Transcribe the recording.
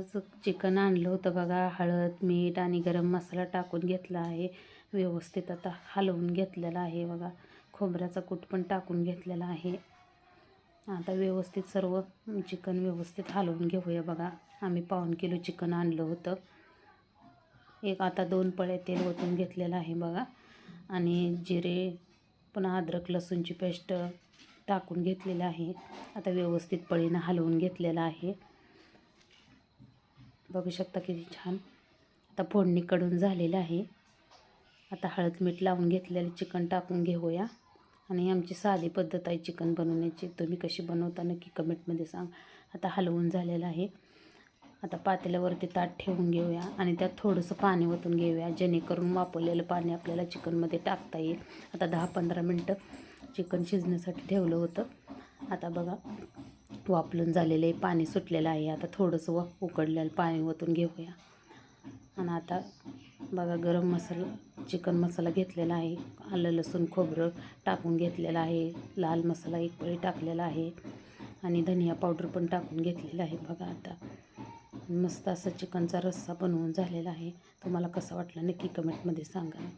आज चिकन आणलं होतं बघा. हळद, मीठ आणि गरम मसाला टाकून घेतला आहे. व्यवस्थित आता हलवून घेतलेला आहे बघा. खोबऱ्याचा कूट पण टाकून घेतलेला आहे. आता व्यवस्थित सर्व चिकन व्यवस्थित हलवून घेऊया बघा. आम्ही 1.5 किलो चिकन आणलं होतं. आता 2 पळे तेल ओतून घेतलेलं आहे बघा. आणि जिरे पुन्हा अद्रक लसूणची पेस्ट टाकून घेतलेलं आहे. आता व्यवस्थित पळीनं हलवून घेतलेलं आहे. बघू शकता किती छान आता फोडणी कडून झालेलं आहे. आता हळद मीठ लावून घेतलेलं चिकन टाकून घेऊया. आणि आमची साधी पद्धत आहे चिकन बनवण्याची. तुम्ही कशी बनवता नक्की कमेंटमध्ये सांग. आता हलवून झालेलं आहे. आता पातेल्यावरती ताट ठेवून घेऊया आणि त्यात थोडंसं पाणी ओतून घेऊया, जेणेकरून वापरलेलं पाणी आपल्याला चिकनमध्ये टाकता येईल. आता 10-15 मिनटं चिकन शिजण्यासाठी ठेवलं होतं. आता बघा वाफलून झालेलं आहे, पाणी सुटलेलं आहे. आता थोडंसं उकडलेलं पाणी ओतून घेऊया. आणि आता बघा गरम मसाला, चिकन मसाला घेतलेला आहे. आलं लसूण खोबरं टाकून घेतलेलं आहे. लाल मसाला 1 पळी टाकलेला आहे. आणि धनिया पावडर पण टाकून घेतलेला आहे बघा. आता मस्त असं चिकनचा रस्सा बनवून झालेला आहे. तुम्हाला कसा वाटला नक्की कमेंटमध्ये सांगा.